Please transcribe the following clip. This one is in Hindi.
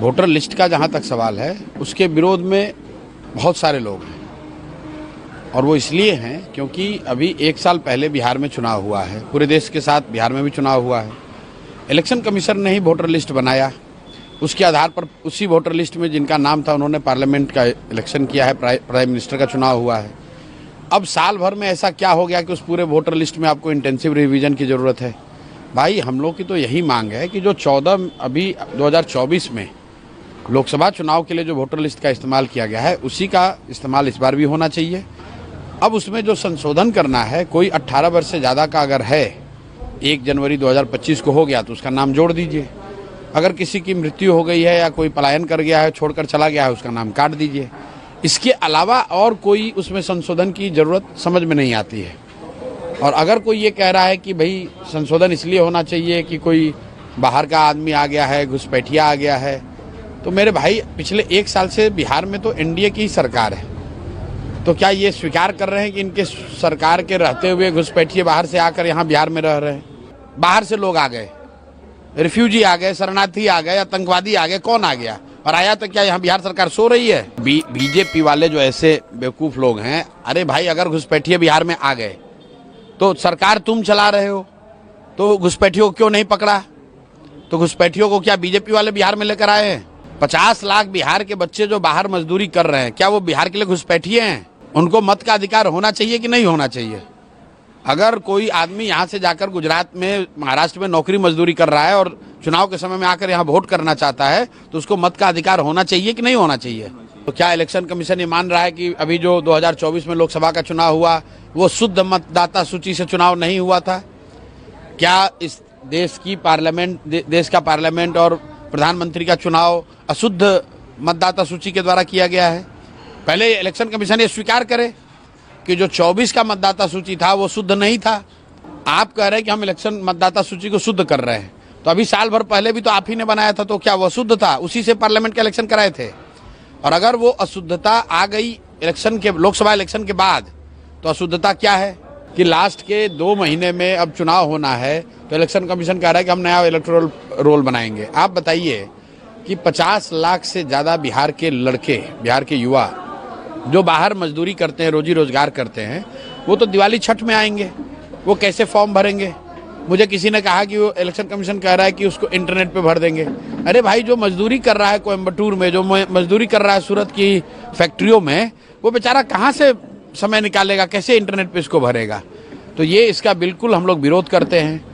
वोटर लिस्ट का जहाँ तक सवाल है, उसके विरोध में बहुत सारे लोग हैं और वो इसलिए हैं क्योंकि अभी 1 साल पहले बिहार में चुनाव हुआ है, पूरे देश के साथ बिहार में भी चुनाव हुआ है। इलेक्शन कमीशन ने ही वोटर लिस्ट बनाया, उसके आधार पर उसी वोटर लिस्ट में जिनका नाम था उन्होंने पार्लियामेंट का इलेक्शन किया है, प्राइम मिनिस्टर का चुनाव हुआ है। अब साल भर में ऐसा क्या हो गया कि उस पूरे वोटर लिस्ट में आपको इंटेंसिव रिवीजन की ज़रूरत है? भाई हम लोग की तो यही मांग है कि जो 14 अभी 2024 में लोकसभा चुनाव के लिए जो वोटर लिस्ट का इस्तेमाल किया गया है, उसी का इस्तेमाल इस बार भी होना चाहिए। अब उसमें जो संशोधन करना है, कोई 18 वर्ष से ज़्यादा का अगर है, 1 जनवरी 2025 को हो गया तो उसका नाम जोड़ दीजिए। अगर किसी की मृत्यु हो गई है या कोई पलायन कर गया है, छोड़कर चला गया है, उसका नाम काट दीजिए। इसके अलावा और कोई उसमें संशोधन की ज़रूरत समझ में नहीं आती है। और अगर कोई ये कह रहा है कि भाई संशोधन इसलिए होना चाहिए कि कोई बाहर का आदमी आ गया है, घुसपैठिया आ गया है, तो मेरे भाई पिछले 1 साल से बिहार में तो एनडीए की सरकार है, तो क्या ये स्वीकार कर रहे हैं कि इनके सरकार के रहते हुए घुसपैठिए बाहर से आकर यहाँ बिहार में रह रहे हैं? बाहर से लोग आ गए, रिफ्यूजी आ गए, शरणार्थी आ गए, आतंकवादी आ गए, कौन आ गया? और आया तो क्या यहाँ बिहार सरकार सो रही है? बीजेपी वाले जो ऐसे बेवकूफ़ लोग हैं, अरे भाई अगर घुसपैठिए बिहार में आ गए तो सरकार तुम चला रहे हो, तो घुसपैठियों को क्यों नहीं पकड़ा? तो घुसपैठियों को क्या बीजेपी वाले बिहार में लेकर आए हैं? 50 लाख बिहार के बच्चे जो बाहर मजदूरी कर रहे हैं, क्या वो बिहार के लिए घुसपैठिए हैं? उनको मत का अधिकार होना चाहिए कि नहीं होना चाहिए? अगर कोई आदमी यहाँ से जाकर गुजरात में, महाराष्ट्र में नौकरी मजदूरी कर रहा है और चुनाव के समय में आकर यहाँ वोट करना चाहता है, तो उसको मत का अधिकार होना चाहिए कि नहीं होना चाहिए? तो क्या इलेक्शन कमीशन ये मान रहा है कि अभी जो 2024 में लोकसभा का चुनाव हुआ वो शुद्ध मतदाता सूची से चुनाव नहीं हुआ था? क्या इस देश की देश का पार्लियामेंट और प्रधानमंत्री का चुनाव अशुद्ध मतदाता सूची के द्वारा किया गया है? पहले इलेक्शन कमीशन ये स्वीकार करे कि जो 24 का मतदाता सूची था वो शुद्ध नहीं था। आप कह रहे हैं कि हम इलेक्शन मतदाता सूची को शुद्ध कर रहे हैं, तो अभी साल भर पहले भी तो आप ही ने बनाया था, तो क्या वो शुद्ध था? उसी से पार्लियामेंट के इलेक्शन कराए थे। और अगर वो अशुद्धता आ गई इलेक्शन के, लोकसभा इलेक्शन के बाद, तो अशुद्धता क्या है कि लास्ट के 2 महीने में अब चुनाव होना है, तो इलेक्शन कमीशन कह रहा है कि हम नया इलेक्टोरल रोल बनाएंगे। आप बताइए कि 50 लाख से ज़्यादा बिहार के लड़के, बिहार के युवा जो बाहर मजदूरी करते हैं, रोजी रोजगार करते हैं, वो तो दिवाली छठ में आएंगे, वो कैसे फॉर्म भरेंगे? मुझे किसी ने कहा कि वो इलेक्शन कमीशन कह रहा है कि उसको इंटरनेट पे भर देंगे। अरे भाई जो मजदूरी कर रहा है कोयम्बटूर में, जो मजदूरी कर रहा है सूरत की फैक्ट्रियों में, वो बेचारा कहाँ से समय निकालेगा, कैसे इंटरनेट पे इसको भरेगा? तो ये इसका बिल्कुल हम लोग विरोध करते हैं।